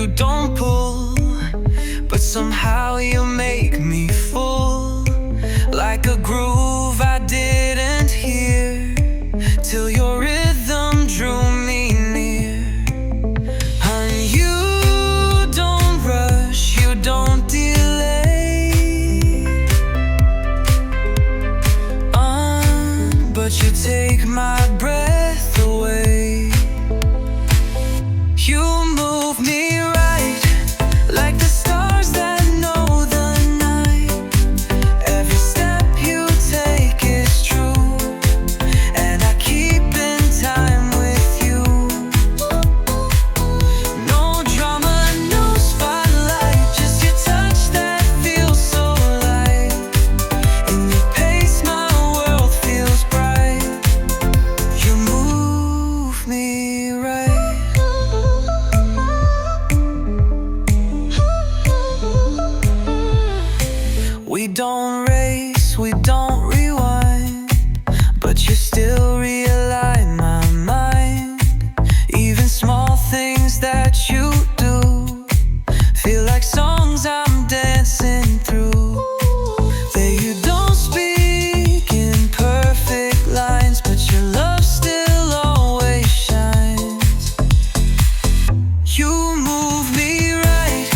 you don't pull, but somehow you make me full, like a groove I didn't hear, till your rhythm drew me near. Honey, you don't rush, you don't delay, but you take my breath away. You move me right, like the stars that know the night. Every step you take is true, and I keep in time with you. No drama, no spotlight, just your touch that feels so light. In your pace my world feels bright. You move me right. We don't race, we don't rewind, but you still realign my mind. Even small things that you do feel like songs I'm dancing through. That you don't speak in perfect lines, but your love still always shines. You move me right,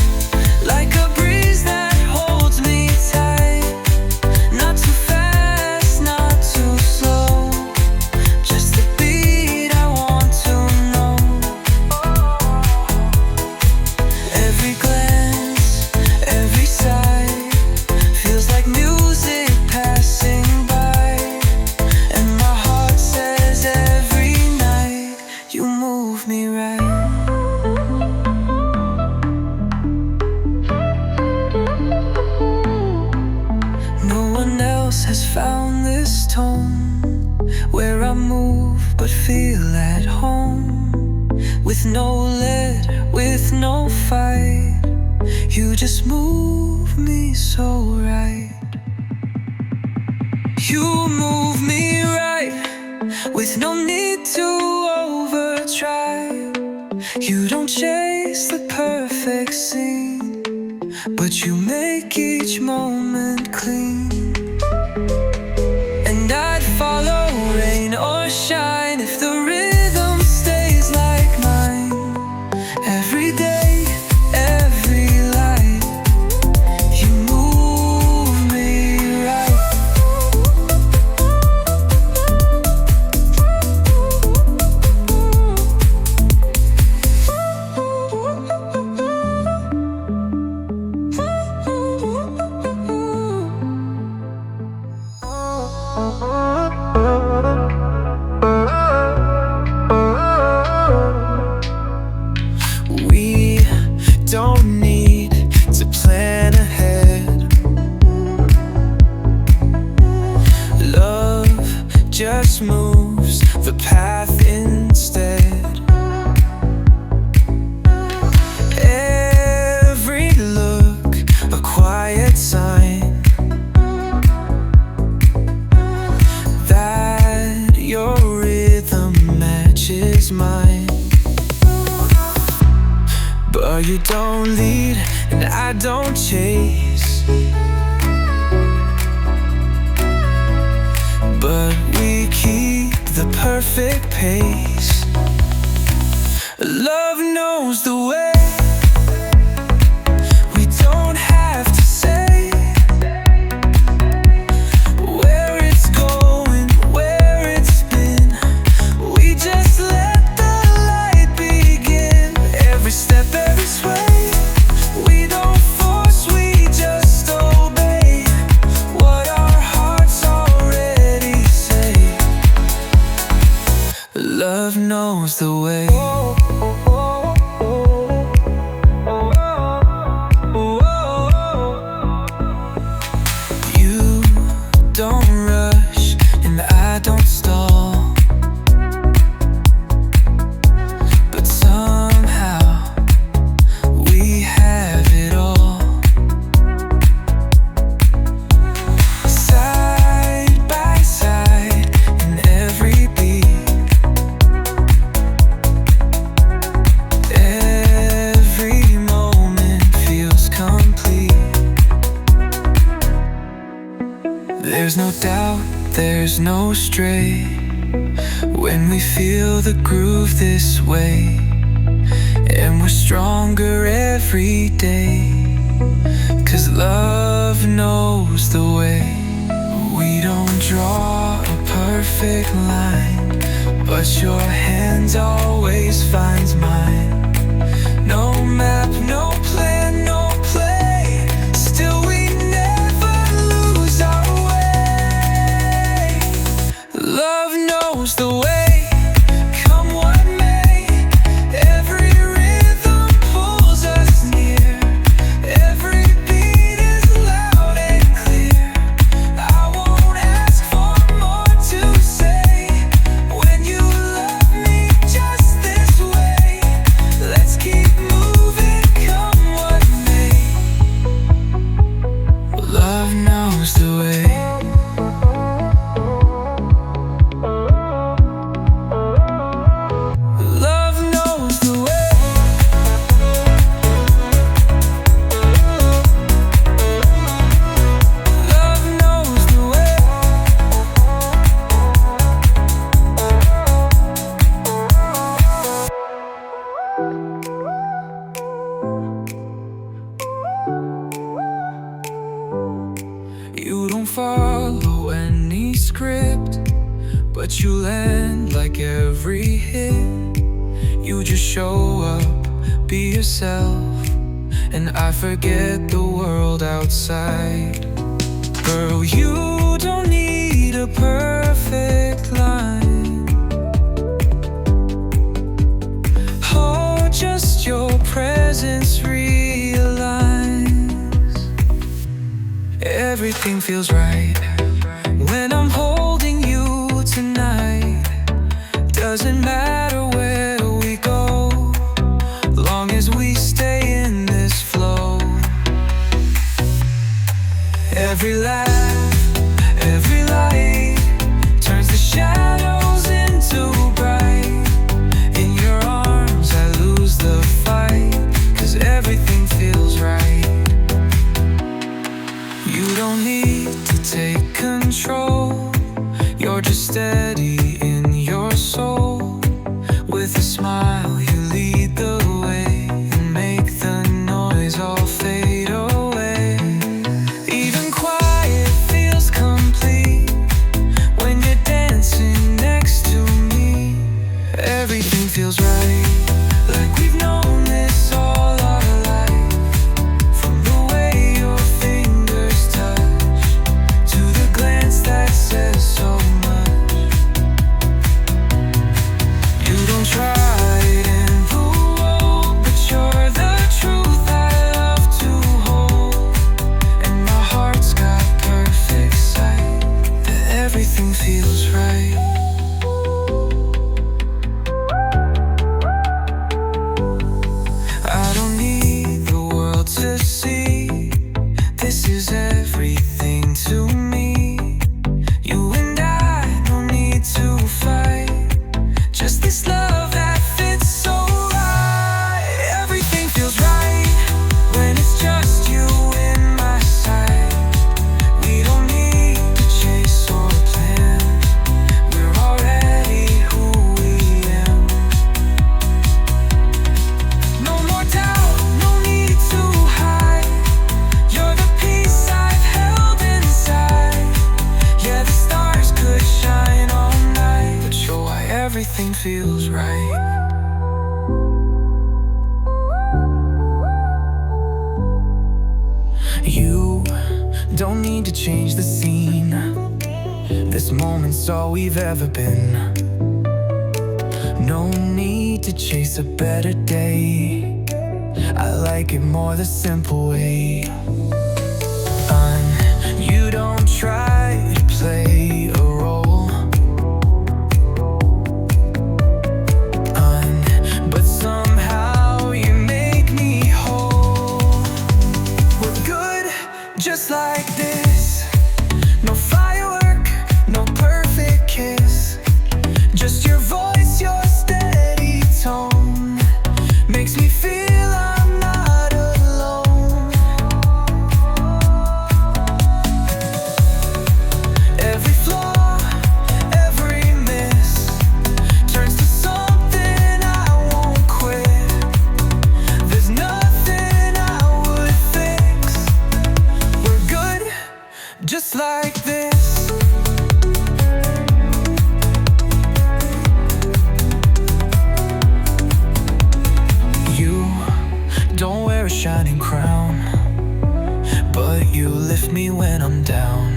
like a breeze that holds me tight. Not too fast, not too slow, just the beat I want to know. Every glance, every sigh feels like music passing by, and my heart says every night you move me right. No one else has found this tone, where I move but feel at home. With no let, with no fight, you just move me so right. You move me right, with no need to over-try. You don't chase the perfect scene, but you make each moment clean. And I'd follow rain or shine if the rhythm stays like mine. Every day, every light, you move me right. We don't need to plan ahead. Love just moves the path instead. Every look, a quiet sign that your rhythm matches mine. But you don't lead and I don't chase, but we keep the perfect pace. Love knows the way. We don't have to say where it's going, where it's been. We just let the light begin. Every step, every sway, we don't force, we just obey what our hearts already say. Love knows the way. You don't rush and I don't stall, but somehow we have it all. Side by side in every beat, There's no doubt, there's no stray when we feel the groove this way, and we're stronger every day, 'cause love knows the way. We don't draw a perfect line, but your hand always finds mine. No map, no plan, no play, still we never lose our way. Love knows the way, come what may, every rhythm pulls us near, every beat is loud and clear. I won't ask for more to say, when you love me just this way, let's keep moving, come what may. Love knows the way. Love knows the way. Love knows the way. You don't follow any script, but you land like every hit. You just show up, be yourself, and I forget the world outside. Girl, you don't need a perfect line. Oh, just your presence realigns. Everything feels right when I'm holding you tonight. Doesn't matter where we go, long as we stay in this flow. Every laugh, every light turns the shadows into bright. In your arms I lose the fight, 'cause everything feels right. You don't need to take control, you're just steady in your soul. With a smile you lead the way and make the noise all fade away. Even quiet feels complete when you're dancing next to me. Everything feels right, like we've known this all our life. From the way your fingers touch to the glance that says so much. You don't try it in the world, but you're the truth I love to hold. And my heart's got perfect sight that everything feels right. I don't need the world to see, this is everything to me. You and I don't need to fight, just this love that fits so right. Everything feels right when it's just you in my sight. We don't need to chase or plan, we're already who we am. No more doubt, no need to hide, you're the peace I've held inside. Yeah, the stars could shine all night, but you're why everything feels right. You don't need to change the scene, this moment's all we've ever been. No need to chase a better day, I like it more the simple way. You don't try to play a role, but somehow you make me whole. We're good just like this, no firework, no perfect kiss, just your voice, your steady tone makes me feel I'm not alone. like this. You don't wear a shining crown, but you lift me when I'm down.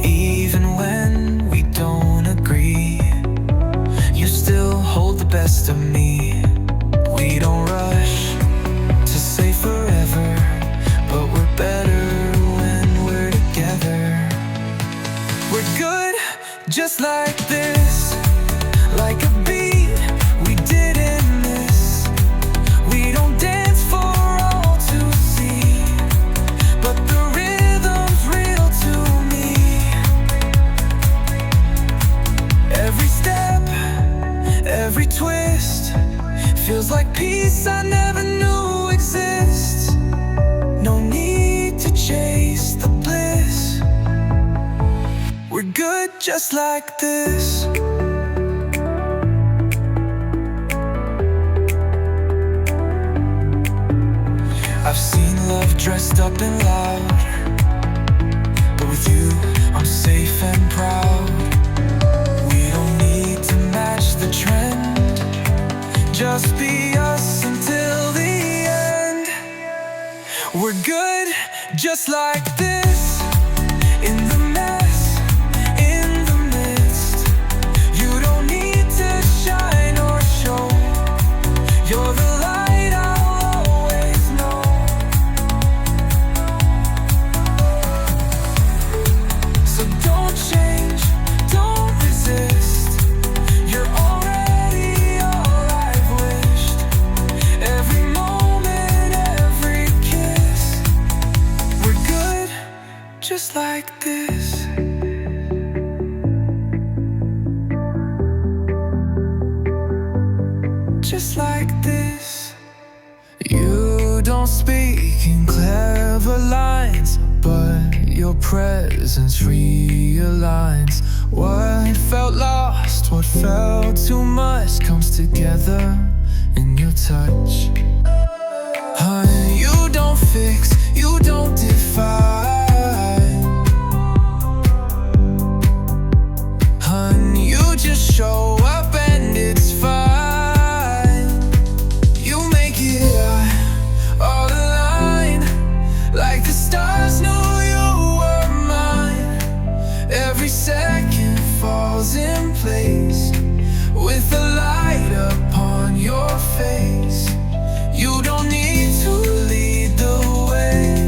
Even when we don't agree, you still hold the best of me. We don't rush to say forever, but we're better when we're together. We're good just like this, like a beat we didn't miss. We don't dance for all to see, but the rhythm's real to me. Every step, every twist feels like peace I never knew exists. No need to chase the bliss. We're good just like this. I've seen love dressed up and loud, but with you I'm safe and proud. We don't need to match the trend, just be us until the end. We're good just like this, in the mess, in the midst. You don't need to shine or show, you're the light I'll always know. So don't change, don't resist, you're already all I've wished. Every moment, every kiss, we're good just like this. Just like this. You don't speak in clever lines, but your presence realigns. What felt lost, what felt too much comes together in your touch. Honey, you don't fix, you don't define. Honey, you just show up and it's fine. You make it all align, like the stars knew you were mine. Every second falls in place with the light upon your face. You don't need to lead the way,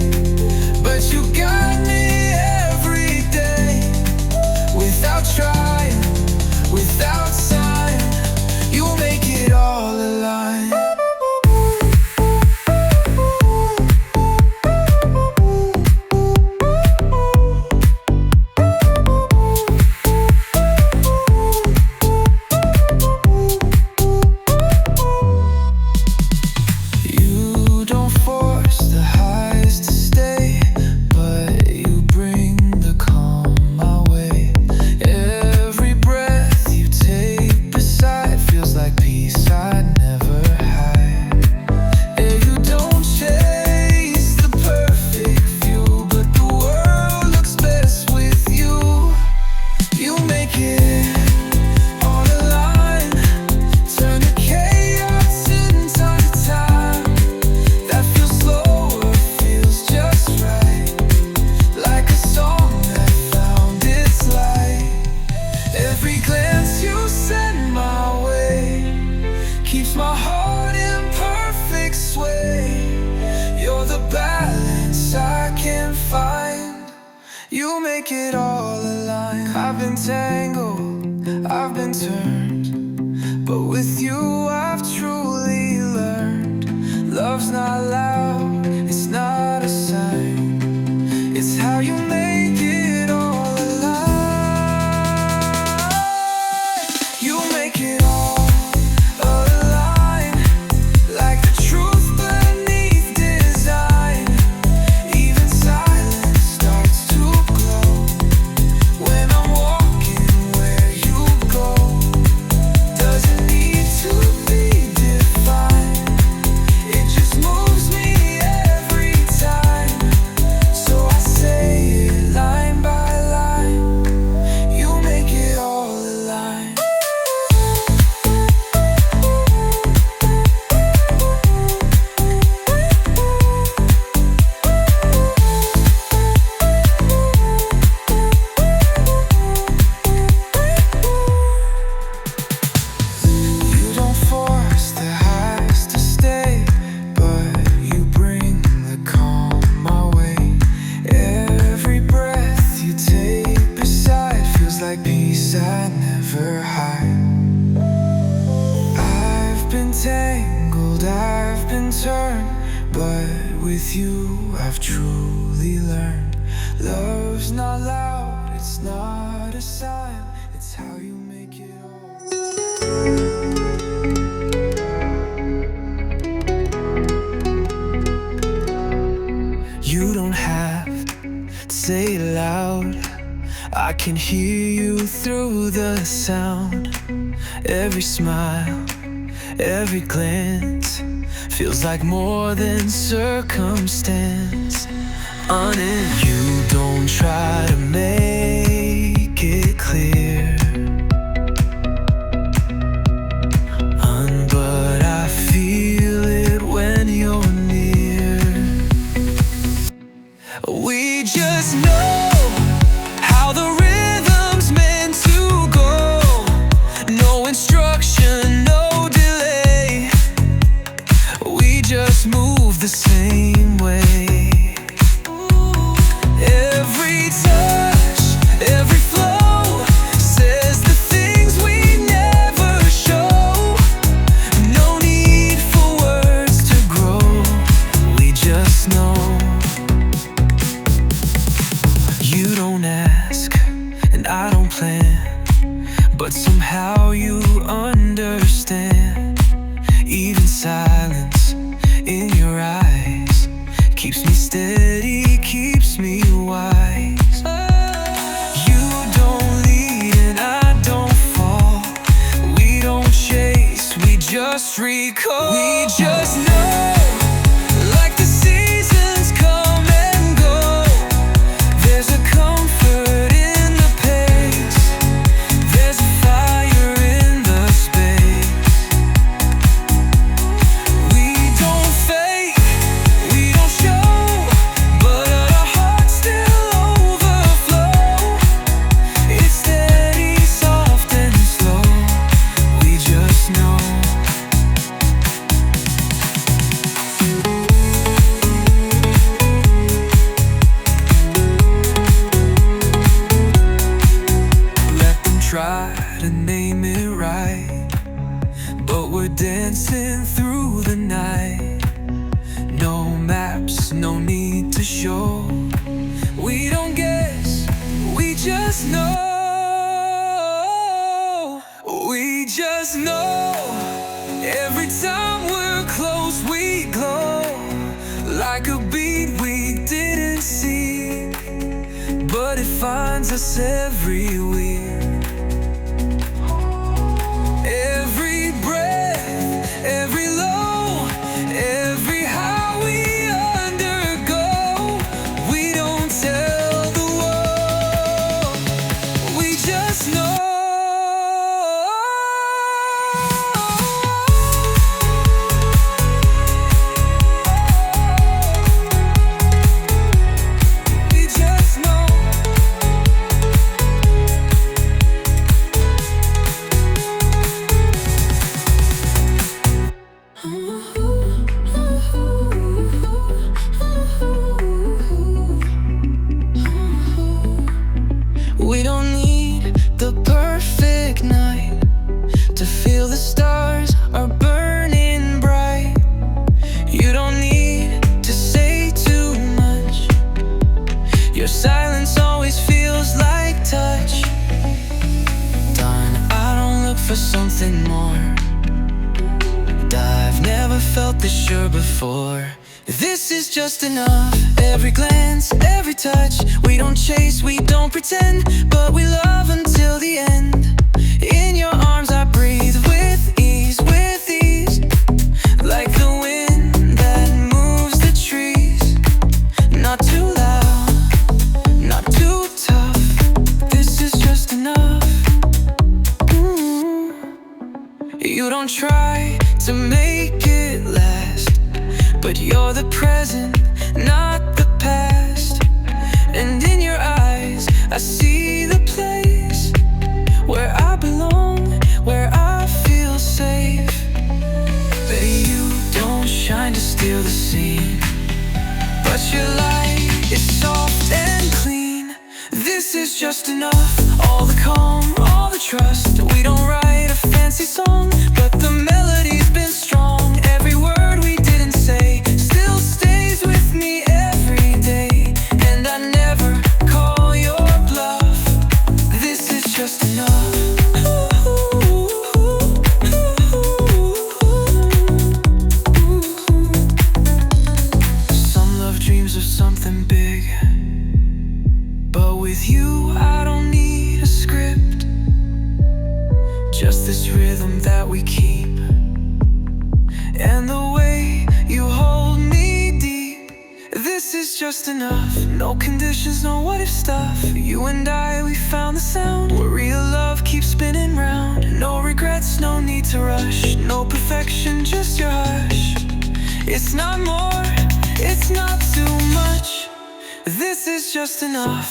but you got me every day. Without trying, without sign, you make it all align. You don't force the highs to stay, but you bring the calm my way. Every breath you take beside feels like peace I'd never had. And you don't chase the perfect view, but the world looks best with you. You make it all align, turn the chaos into time. That feels slower, feels just right, like a song that found its light. Every glance you send my way keeps my heart in perfect sway. You're the balance I can't find. You make it all align. I've been tangled, I've been turned, but with you I've truly learned. Love's not loud, it's not a sign, it's how you make it all alive. You make it all align, like the truth beneath design. Even silence starts to glow when I'm walking where you go. Doesn't need to be defined, it just moves me with you, I've truly learned love's not loud, it's not a sign, it's how you make it all. You don't have to say it loud, I can hear you through the sound. Every smile, every glance feels like more than circumstance. On it, you don't try to make it clear, but I feel it when you're near. We just know how the rhythm's meant to go. No instruction, no delay. We just move the same way. Every touch, every flow says the things we never show. No need for words to grow. We just know. You don't ask, and I don't plan, but somehow you understand. Even silence in your eyes keeps me steady, keeps me wise. You don't lead and I don't fall. We don't chase, we just recall. We just know, like the seasons come and go, there's a comfort in the pace, there's a fire in the space. We don't fake, we don't show, but our hearts still overflow. It's steady, soft and slow. We just know. Let them try to name it right, but we're dancing through the night. No maps, no need to show. We don't guess, we just know. We just know. Every time we're close, we glow like a beat we didn't see, but it finds us everywhere. Every breath, every low, every high we undergo. We don't tell the world, we just know. We just know. We don't need the perfect night to feel the stars are burning bright. You don't need to say too much. Your silence always feels like touch. Done, I don't look for something more. I've never felt this sure before. This is just enough. Every glance, every touch. We don't chase, we don't pretend, but we love until the end. In your arms I breathe with ease, like the wind that moves the trees. Not too loud, not too tough. This is just enough. You don't try to make it last, but you're the present, not the past. And in your eyes I see the place where I belong, where I feel safe. But you don't shine to steal the scene, but your light is soft and clean. This is just enough. All the calm, all the trust. We don't write a fancy song, but the melody's been strong. Every word we didn't say still stays with with you, I don't need a script, just this rhythm that we keep. And the way you hold me deep, this is just enough. No conditions, no what if stuff. You and I, we found the sound where real love keeps spinning round. No regrets, no need to rush, no perfection, just your hush. It's not more, it's not too much, this is just enough.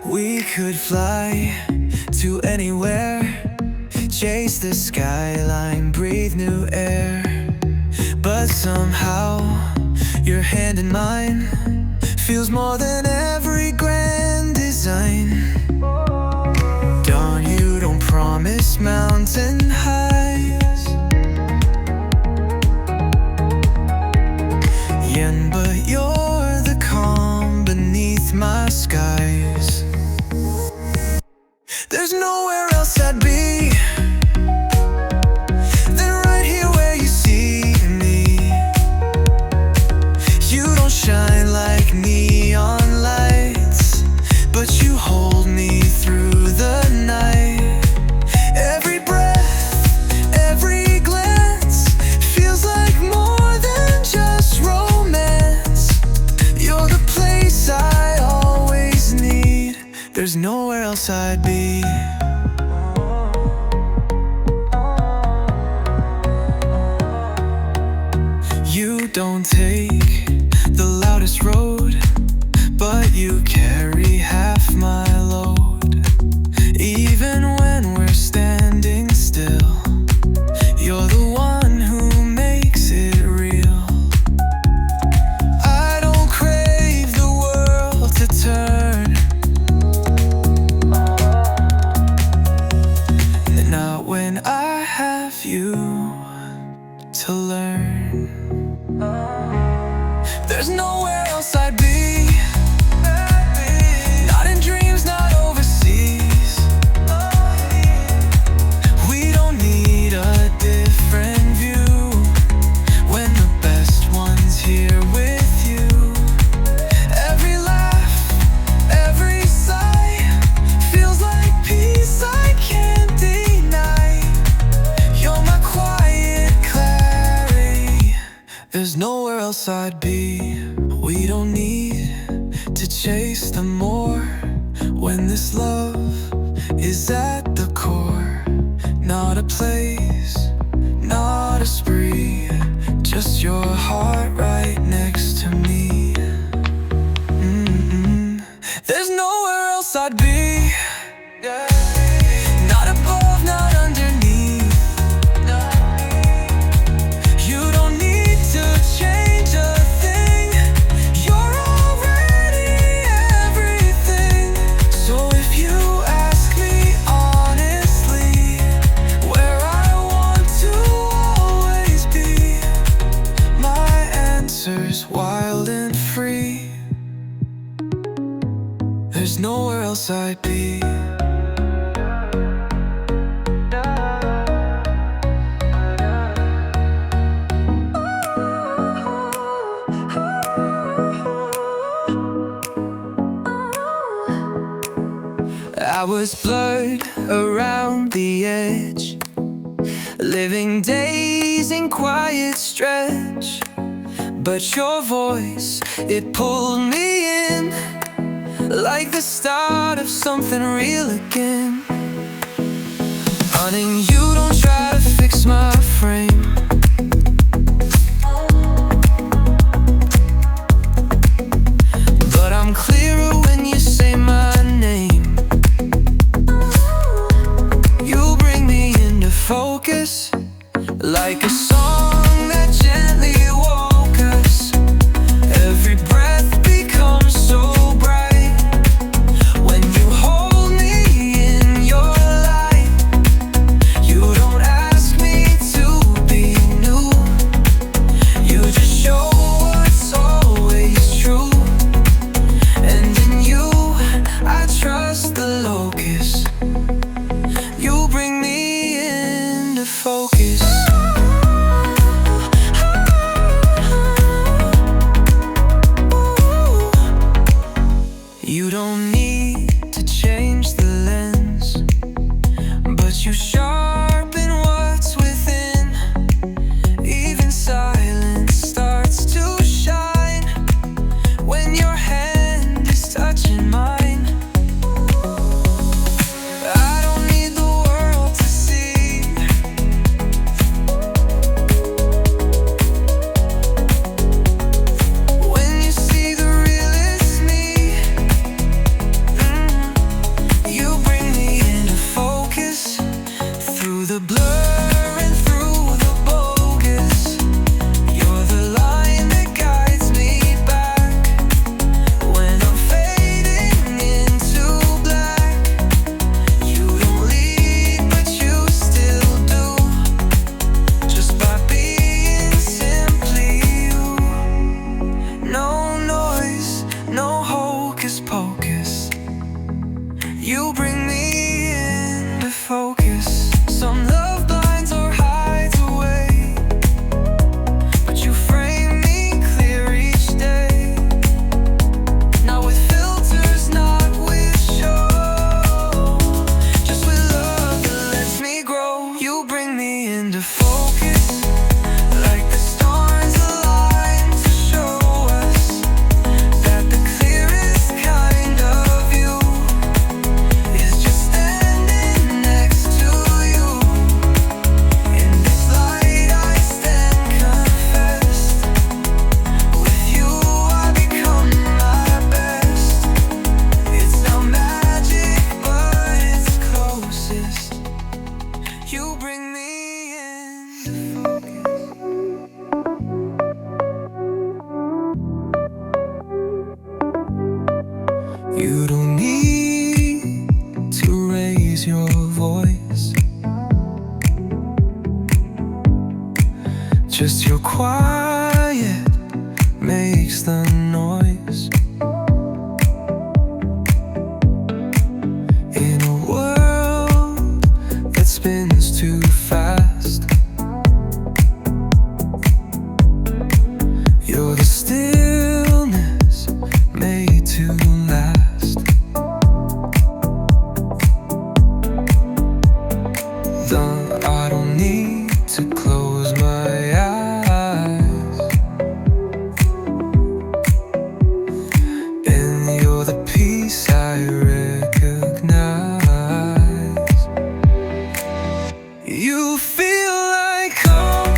We could fly to anywhere, chase the skyline, breathe new air. But somehow, your hand in mine feels more than every grand design. Darn, you don't promise mountain highs, yeah, but you're the calm beneath my skies. There's nowhere else I'd be than right here where you see me. You don't shine like neon lights, but you hold me through the night. Every breath, every glance feels like more than just romance. You're the place I always need, there's nowhere else I'd be. You don't take the loudest road, but you carry half my load. Even when we're standing still, you're the one who makes it real. I don't crave the world to turn, not when I have you to learn. There's nowhere else I'd be, not in dreams, not overseas. We don't need a different view when the best one's here with you. Every laugh, every sigh feels like peace I can't deny. You're my quiet clarity, there's nowhere else I'd be. We don't need to chase the more when this love is at the core. Not a place, not a spree, just your heart right next to me. There's nowhere else I'd be, not above, not underneath. You don't need to change a thing, you're already everything. So if you ask me honestly where I want to always be, my answer's wild and free. There's nowhere else I'd be. I was blurred around the edge, living days in quiet stretch. But your voice, it pulled me in, like the start of something real again. Honey, you don't try to fix my frame, but I'm clearer when you say my name. You bring me into focus, like a song that gently woke us. Every breath becomes so bright when you hold me in your light. You don't ask me to be Just your quiet makes the noise. In a world that spins too fast, you're the stillness made to last. I don't need to close my eyes, and you're the peace I recognize. You feel like home,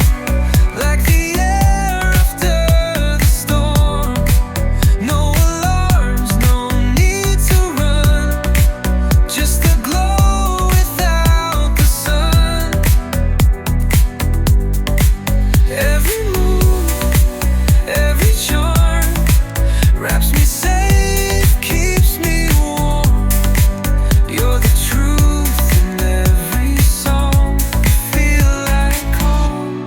like the air after the storm. No alarms, no need to run, just the glow without the sun. Every move, every charm wraps me safe, keeps me warm. You're the truth in every song. Feel like home.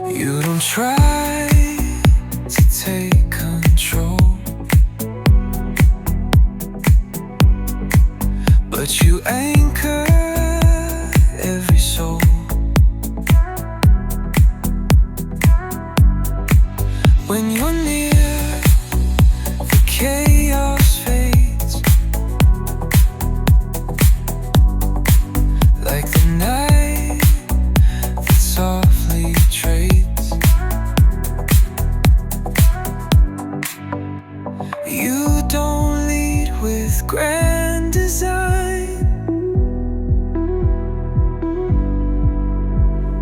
You don't try to take control, but you anchor every soul. When you're near, the chaos fades, like the night that softly trades. You don't lead with grand design,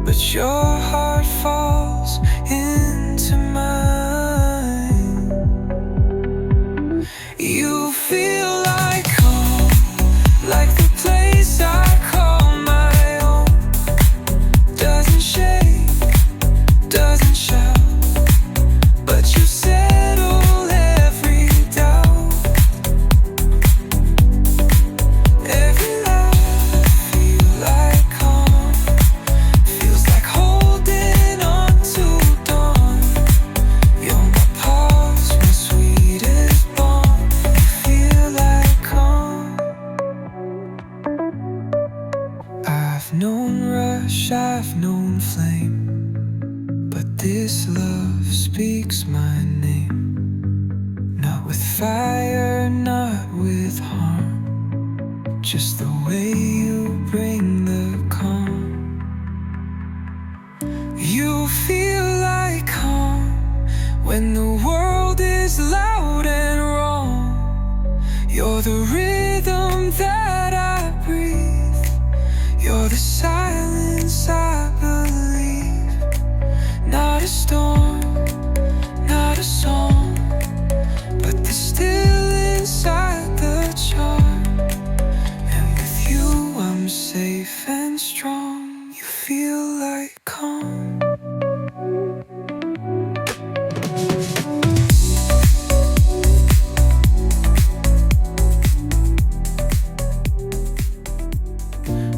but your heart falls into mine. You feel like home, like the place I call my own. Doesn't shake, doesn't shout, but you settle every doubt. Every laugh feel like home, feels like holding on to dawn. You're my pulse, my sweetest bond. You feel like home. I've known rush, I've known flame, but this love speaks my name. Not with fire, not with harm, just the way you bring the calm. You feel like home when the world is loud and wrong. You're the rhythm that I breathe, you're the silence I believe. Not a storm, not a song, but the still inside the charm. And with you I'm safe and strong. You feel like home.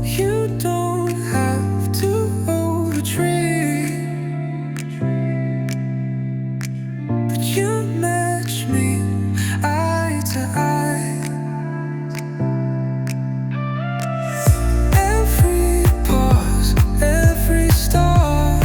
You don't have to hold a dream, but you match me eye to eye. Every pause, every star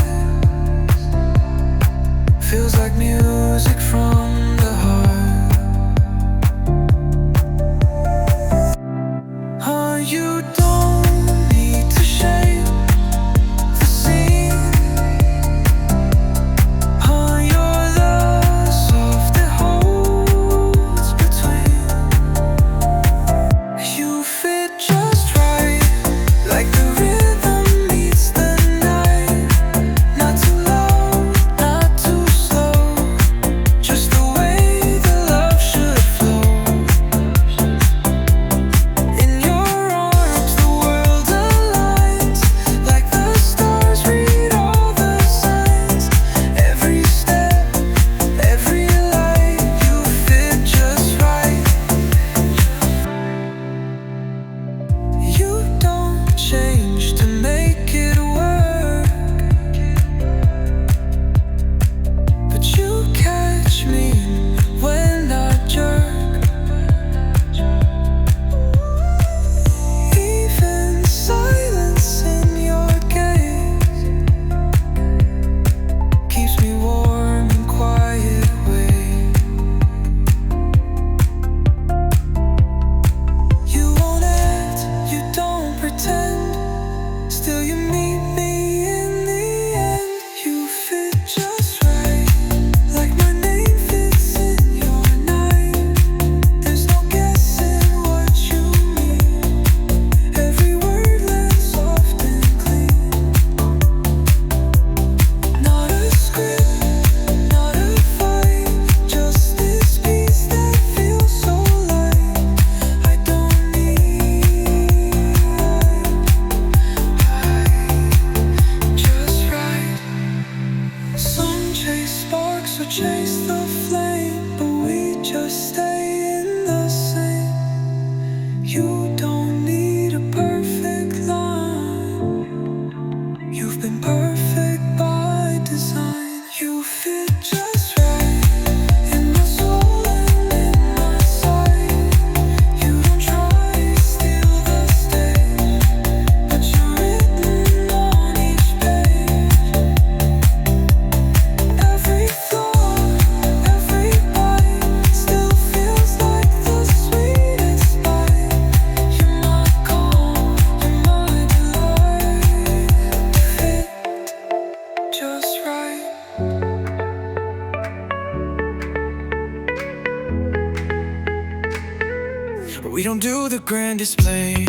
don't do the grand display,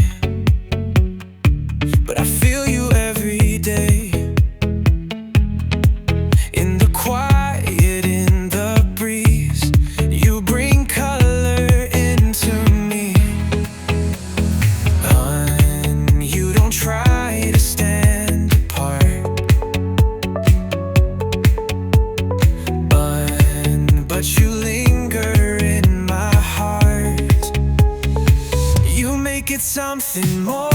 but I feel you every day. In the quiet, in the breeze, you bring color into me. You don't try to stand apart, but you linger in my heart. You make it something more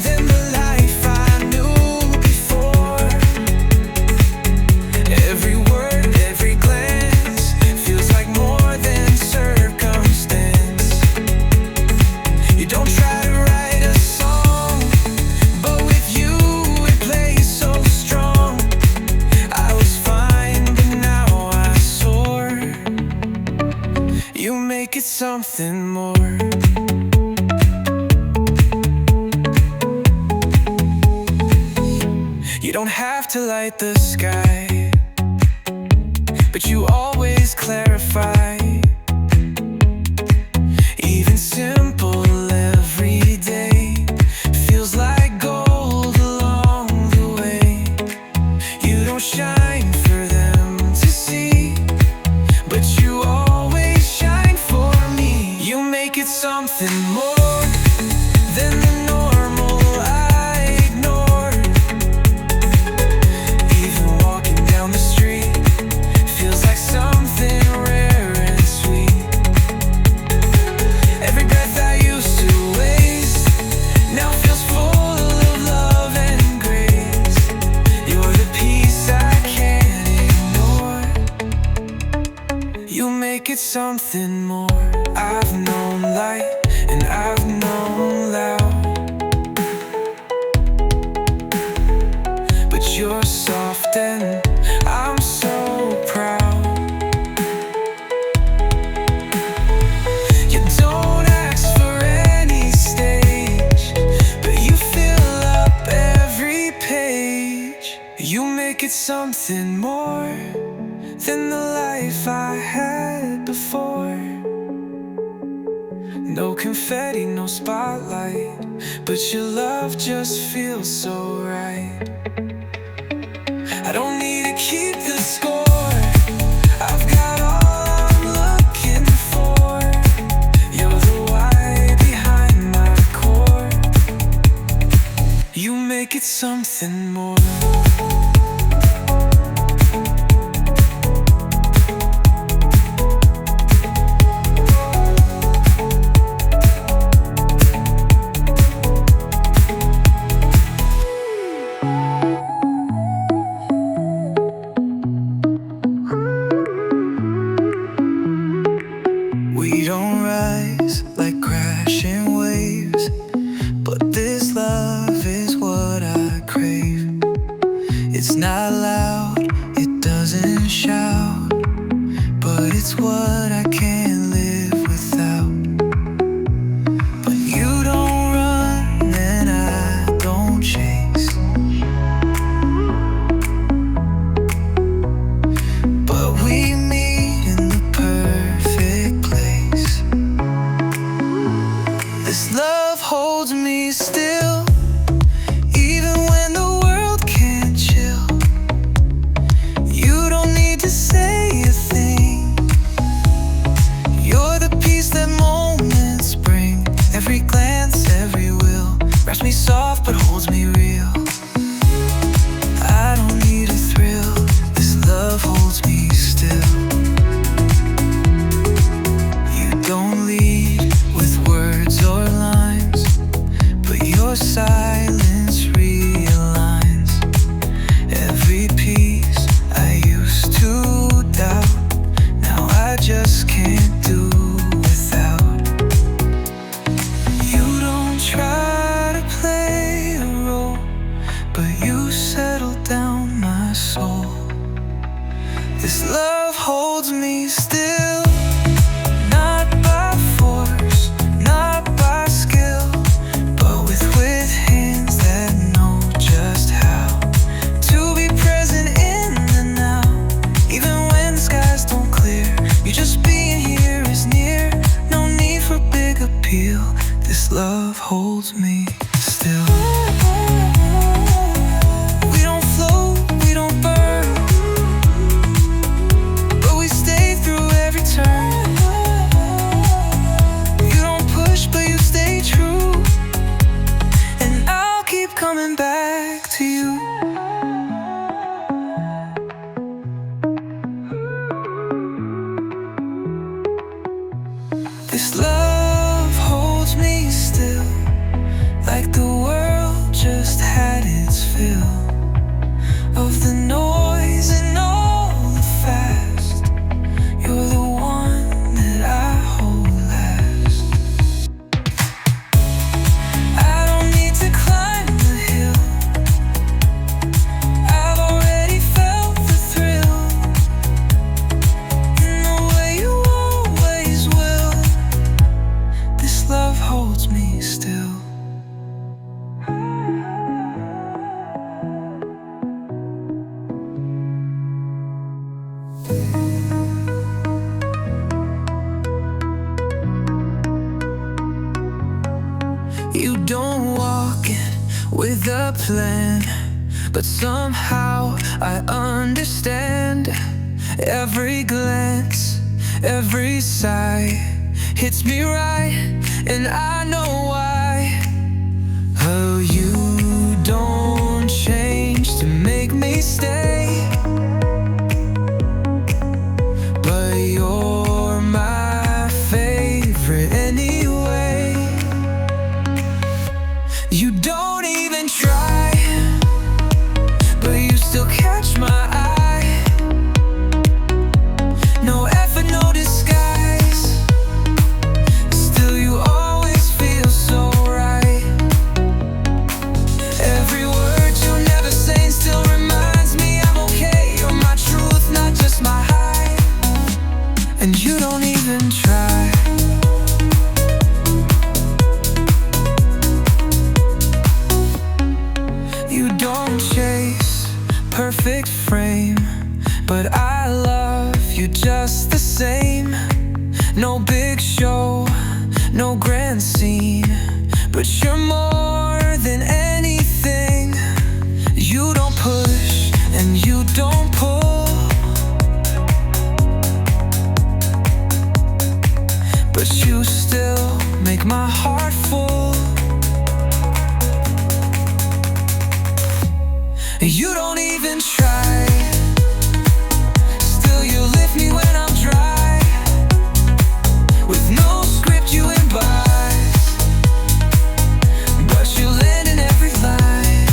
than the life I knew before. Every word, every glance feels like more than circumstance. You don't try to write a song, but with you it plays so strong. I was fine, but now I soar. You make it something more. You don't have to light the sky, but you always clarify. Even simple every day feels like gold along the way. You don't shine for them to see, but you always shine for me. You make it something more than the normal I ignore. Even walking down the street feels like something rare and sweet. Every breath I used to waste now feels full of love and grace. You're the peace I can't ignore. You make it something more. I've known light and I've known loud, but you're soft and I'm so proud. You don't ask for any stage, but you fill up every page. You make it something more than the life I had before. No confetti, no spotlight, but your love just feels so right. I don't need to keep the score, I've got all I'm looking for. You're the why behind my core. You make it something more. We don't rise like crashing waves, but this love is what I crave. It's not loud, it doesn't shout, but it's what I can't live without. But you don't run and I don't chase, but we meet in the perfect place. This love holds me still, even when the world can't chill. You don't need to say a thing, you're the peace that moments bring. Every glance, every will wraps me soft but holds me real. I don't need a thrill, this love holds me still. You don't lead with words or lines, but your silence realigns. Every piece I used to doubt, now I just can't do without. You don't try to play a role, but you settle down my soul. This love holds me still, not by force, not by skill, but with hands that know just how to be present in the now. Even when the skies don't clear, you just being here is near. No need for big appeal. holds me still. We don't float, we don't burn, but we stay through every turn. You don't push, but you stay true, and I'll keep coming back to you. This love holds me still, like the world just had its fill of the noise and all the fast. You're the one that I hold last. I don't need to climb the hill, I've already felt the thrill in the way you always will. This love holds me still. You don't walk in with a plan, but somehow I understand. Every glance, every sigh hits me right, and I know why. Oh, you don't change to make me stay, but you're my favorite anyway. You don't even try, but you still catch my eye. No effort, no disguise, still you always feel so right. Every word you never say still reminds me I'm okay. You're my truth, not just my high, and you don't even try. You don't chase perfect frame, but I love you just the same. No big show, no grand scene, but you're more than anything. You don't push and you don't pull, but you still make my heart full. You don't even try, still you lift me when I'm dry. With no script you improvise, but you land in every line.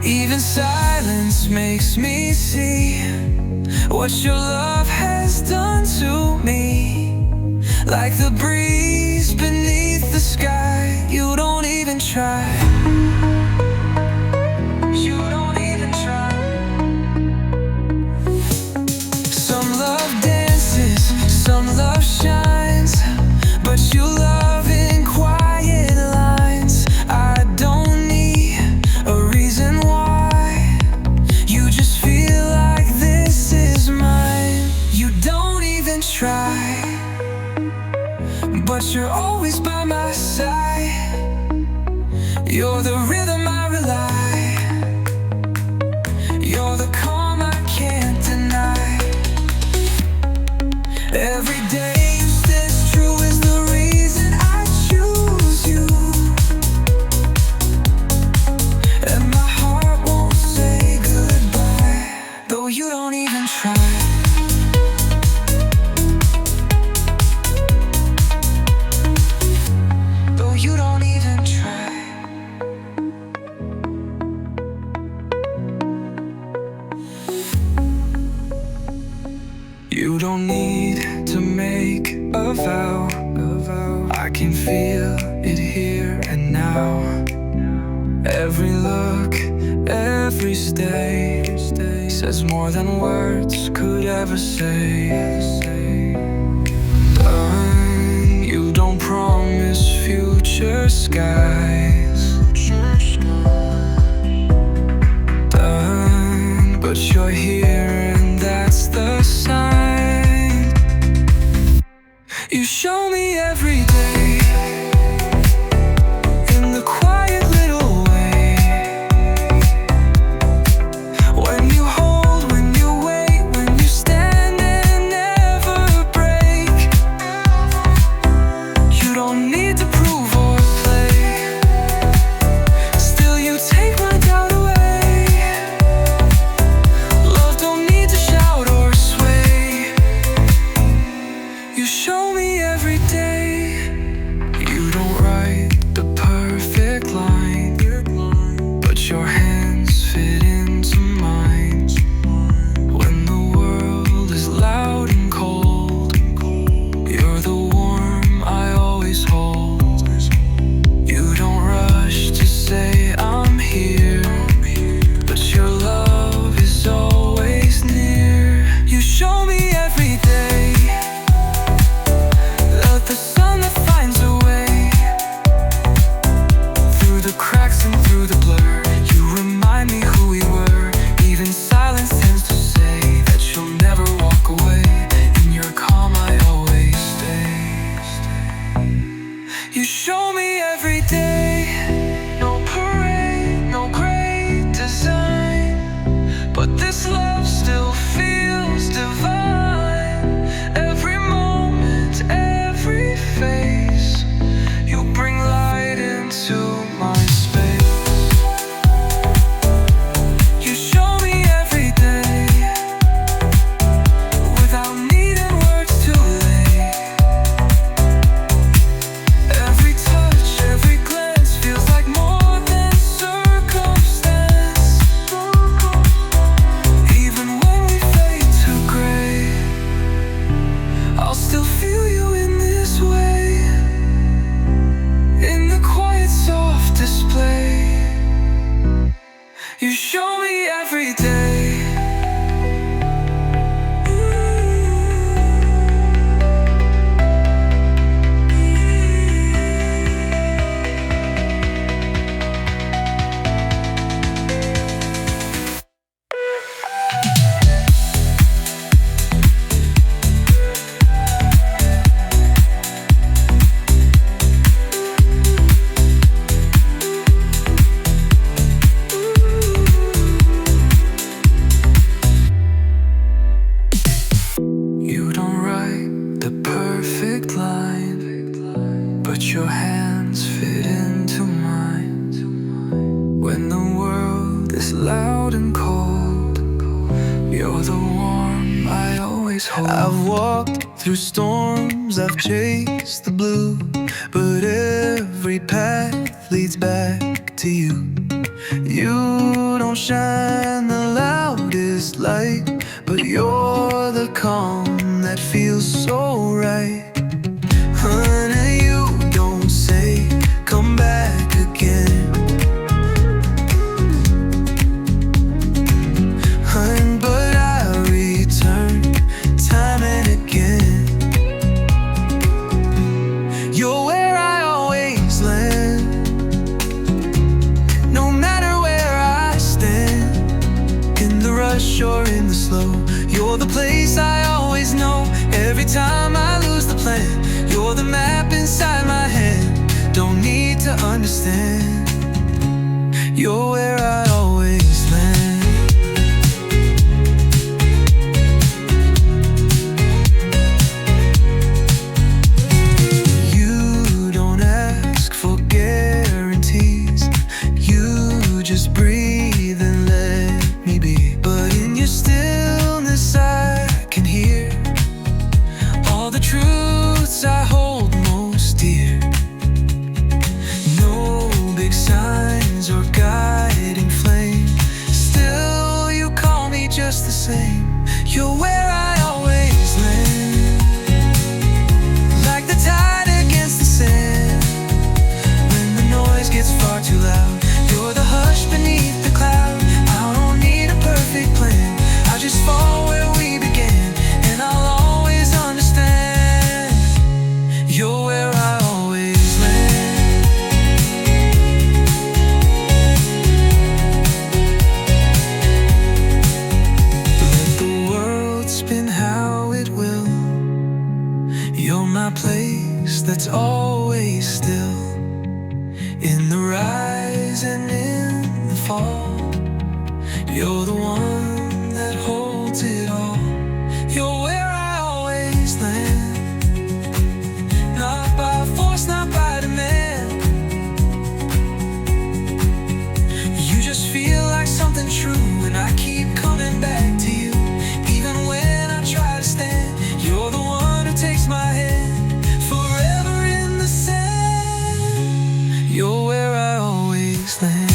Even silence makes me see what your love has done to me. Like the breeze beneath the sky, you don't even try. You don't even try. Some love dances, some love shines, but you love in quiet lines. I don't need a reason why, you just feel like this is mine. You don't even try, but you're always by my side. You're the rhythm I rely, you're the calm I can't deny. Every day you stay true is the reason I choose you, and my heart won't say goodbye, though you don't even try. Though you don't even try. You don't need to make a vow, I can feel it here and now. Every look, every stay says more than words could ever say. You don't promise future skies, but you're here and that's the sign. You show me every day You show me every day. You don't write the perfect line, but your hands fit into mine. When the world is loud and cold, you're the warmth I always hold. I've walked through storms, I've chased the blue, but every path leads back to you. You don't shine the loudest light, but you're the calm that feels so right. Honey, you don't say come back again. Hun, but I return time and again. You're where I always land, no matter where I stand, in the rush or in the slow. You're the place I always know. Every time I lose the plan, you're the map inside my head. Don't need to understand. You're where I always land. You don't ask for guarantees. You just breathe and let me be. But in your stillness I can hear all the truths I hold most dear. No big signs or guiding flame, still you call me just the same. You're where I always land, like the tide against the sand. When the noise gets far too loud, you're the hush beneath the cloud. I don't need a perfect plan, I just fall where we began, and I'll always understand. You're where I always land. Let the world spin how it will. You're my place that's always still, in the rise and in the fall. You're the one that holds it all. You're where I always land, not by force, not by demand. You just feel like something true, and I keep coming back to you, even when I try to stand. You're the one who takes my hand, forever in the sand. You're where I always land.